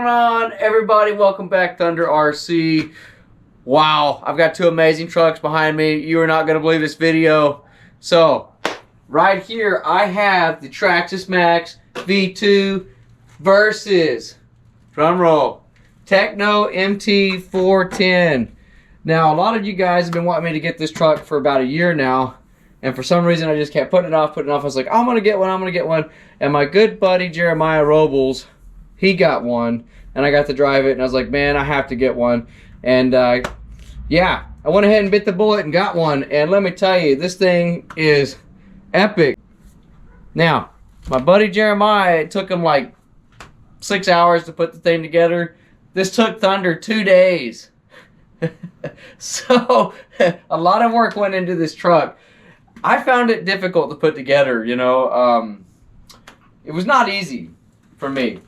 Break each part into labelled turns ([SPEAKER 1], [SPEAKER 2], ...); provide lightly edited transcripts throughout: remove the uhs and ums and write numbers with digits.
[SPEAKER 1] on, everybody? Welcome back, Thunder RC. Wow, I've got two amazing trucks behind me. You are not going to believe this video. So, right here, I have the Traxxas Maxx V2 versus, drum roll, Tekno MT 410. Now, a lot of you guys have been wanting me to get this truck for about a year now. And for some reason, I just kept putting it off. I was like, I'm going to get one, And my good buddy, Jeremiah Robles, he got one. And I got to drive it. And I was like, man, I have to get one. And yeah, I went ahead and bit the bullet and got one. And let me tell you, this thing is epic. Now, my buddy Jeremiah, it took him like 6 hours to put the thing together. This took Thunder 2 days. So, a lot of work went into this truck. I found it difficult to put together, you know. It was not easy for me.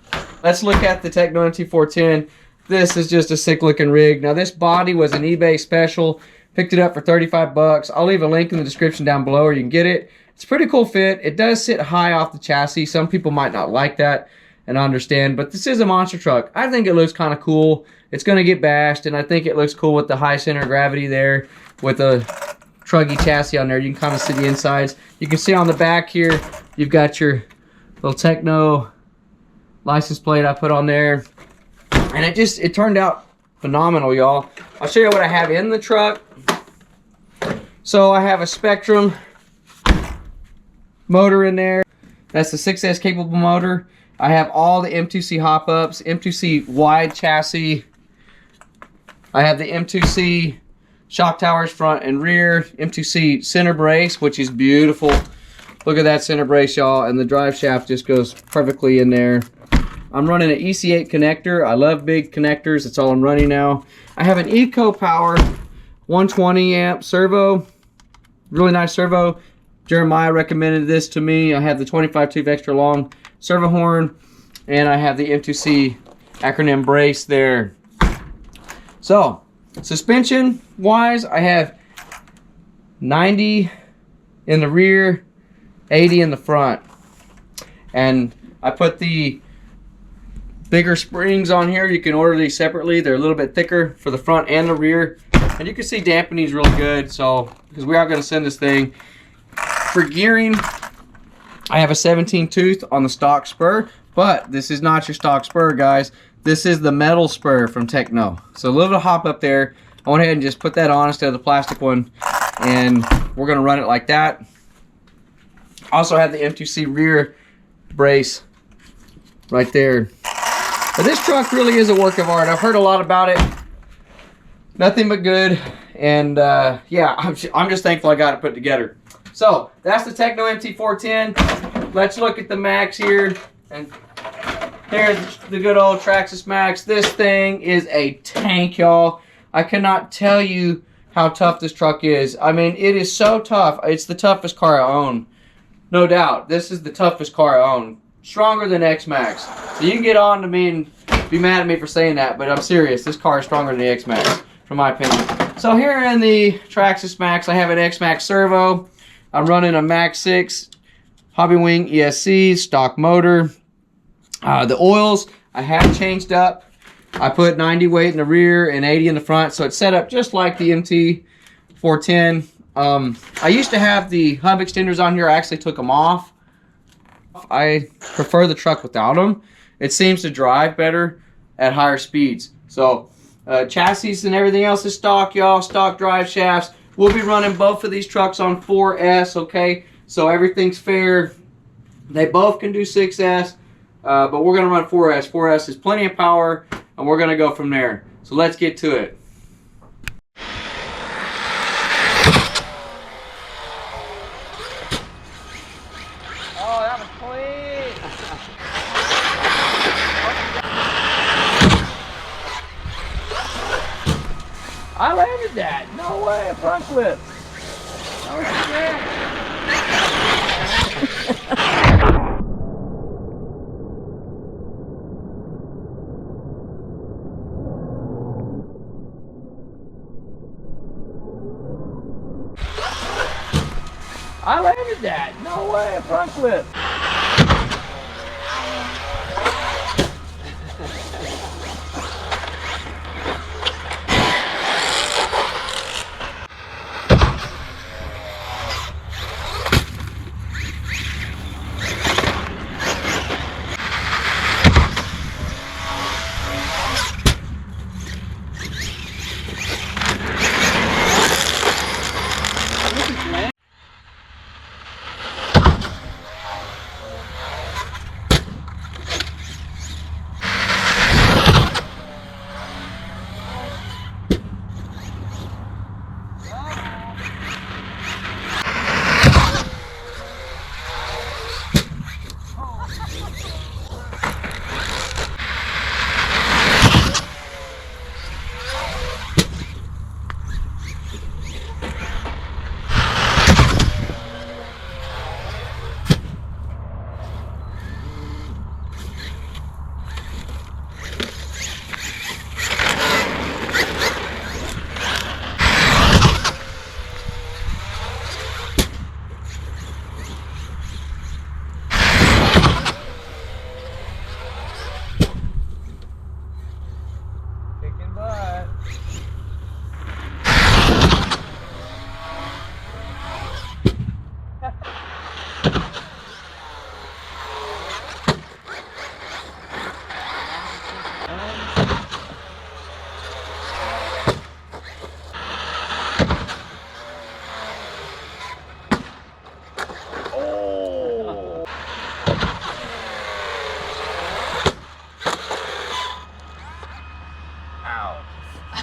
[SPEAKER 1] Let's look at the Tekno MT 410. This is just a sick looking rig. Now this body was an eBay special. Picked it up for 35 bucks. I'll leave a link in the description down below or you can get it. It's a pretty cool fit. It does sit high off the chassis. Some people might not like that and understand, but this is a monster truck. I think it looks kind of cool. It's going to get bashed, and I think it looks cool with the high center of gravity there with the truggy chassis on there. You can kind of see the insides. You can see on the back here, you've got your little Tekno license plate I put on there. And it turned out phenomenal, y'all. I'll show you what I have in the truck. So I have a Spectrum motor in there. That's the 6S capable motor. I have all the M2C hop-ups, M2C wide chassis. I have the M2C shock towers front and rear, M2C center brace, which is beautiful. Look at that center brace, y'all, and the drive shaft just goes perfectly in there. I'm running an EC8 connector. I love big connectors. That's all I'm running now. I have an Eco Power 120 amp servo. Really nice servo. Jeremiah recommended this to me. I have the 25 tooth extra long servo horn, and I have the M2C acronym brace there. So, suspension wise, I have 90 in the rear, 80 in the front. And I put the bigger springs on here. You can order these separately. They're a little bit thicker for the front and the rear. And you can see dampening is really good. So, because we are going to send this thing. For gearing, I have a 17 tooth on the stock spur. But this is not your stock spur, guys. This is the metal spur from Tekno. So a little bit of hop up there. I went ahead and just put that on instead of the plastic one. And we're going to run it like that. Also have the M2C rear brace right there. But this truck really is a work of art. I've heard a lot about it. Nothing but good. And yeah, I'm just thankful I got it put together. So that's the Tekno MT 410. Let's look at the Maxx here. And here's the good old Traxxas Maxx. This thing is a tank, y'all. I cannot tell you how tough this truck is. I mean, it is so tough. It's the toughest car I own. No doubt. This is the toughest car I own. Stronger than X-Max. So you can get on to me and be mad at me for saying that, but I'm serious. This car is stronger than the X-Max, from my opinion. So here in the Traxxas Maxx, I have an X-Max servo. I'm running a Max 6 Hobby Wing ESC stock motor. The oils I have changed up. I put 90 weight in the rear and 80 in the front, so it's set up just like the MT 410. I used to have the hub extenders on here. I actually took them off. I prefer the truck without them. It seems to drive better at higher speeds. So chassis and everything else is stock, y'all. Stock drive shafts. We'll be running both of these trucks on 4S, okay? So everything's fair. They both can do 6S, but we're going to run 4S. 4S is plenty of power, and we're going to go from there. So let's get to it.
[SPEAKER 2] Oh, that was clean. I landed that. No way, a front flip. Oh shit. I landed that. No way, a front flip.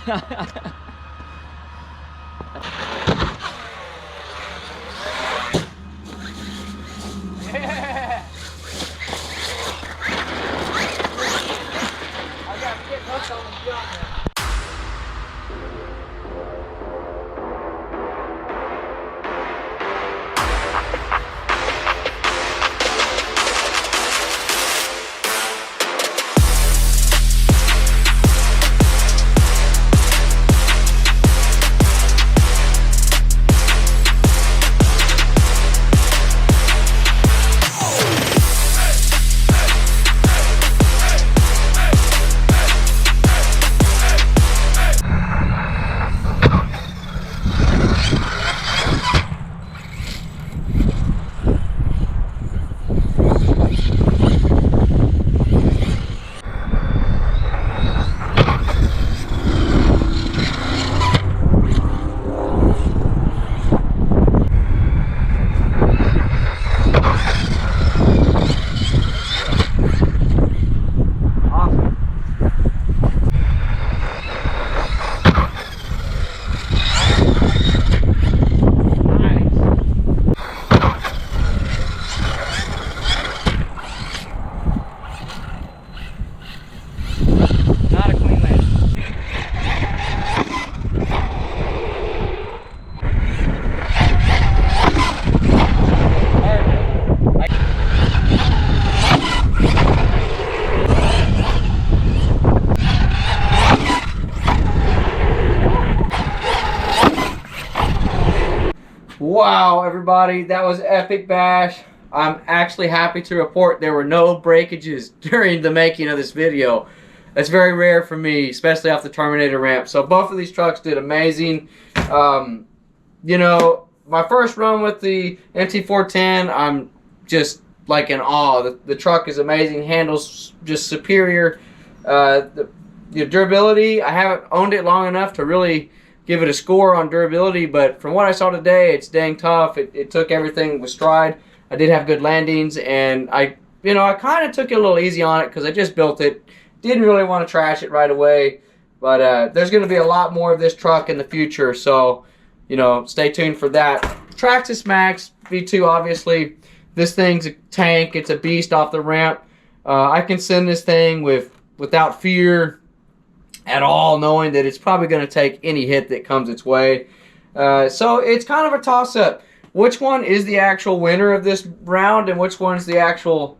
[SPEAKER 2] Yeah. I got to get hooked on the jump now. Not a clean landing.
[SPEAKER 1] Wow, everybody, that was epic bash. I'm actually happy to report there were no breakages during the making of this video. That's very rare for me, especially off the Terminator ramp. So both of these trucks did amazing. You know, my first run with the MT410, I'm just like in awe. The truck is amazing, handles just superior. The durability, I haven't owned it long enough to really give it a score on durability, but from what I saw today, it's dang tough. It took everything with stride. I did have good landings, and I kind of took it a little easy on it because I just built it. Didn't really want to trash it right away, but there's going to be a lot more of this truck in the future, so stay tuned for that. Traxxas Maxx V2, obviously, this thing's a tank. It's a beast off the ramp. I can send this thing without fear at all, knowing that it's probably going to take any hit that comes its way. So it's kind of a toss-up. Which one is the actual winner of this round and which one's the actual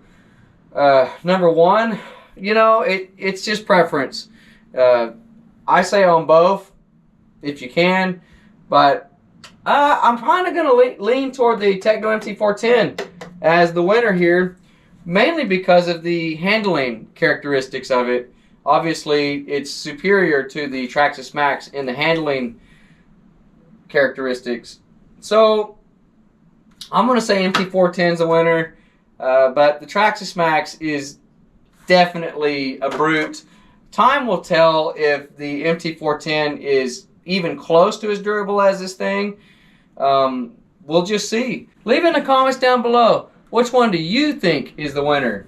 [SPEAKER 1] number one? It's just preference. I say on both if you can, but I'm kind of going to lean toward the Tekno MT410 as the winner here, mainly because of the handling characteristics of it. Obviously, it's superior to the Traxxas Maxx in the handling characteristics. So, I'm going to say MT410 is the winner, but the Traxxas Maxx is definitely a brute. Time will tell if the MT410 is even close to as durable as this thing. We'll just see. Leave in the comments down below, which one do you think is the winner?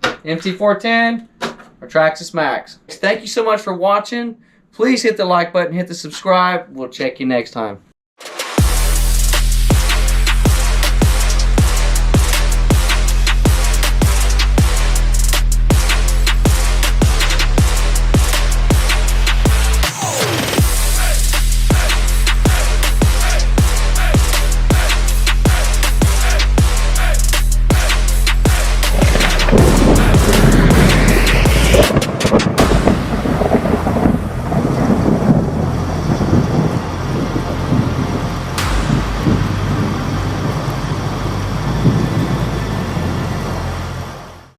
[SPEAKER 1] MT410 or Traxxas Maxx? Thank you so much for watching. Please hit the like button, hit the subscribe. We'll check you next time.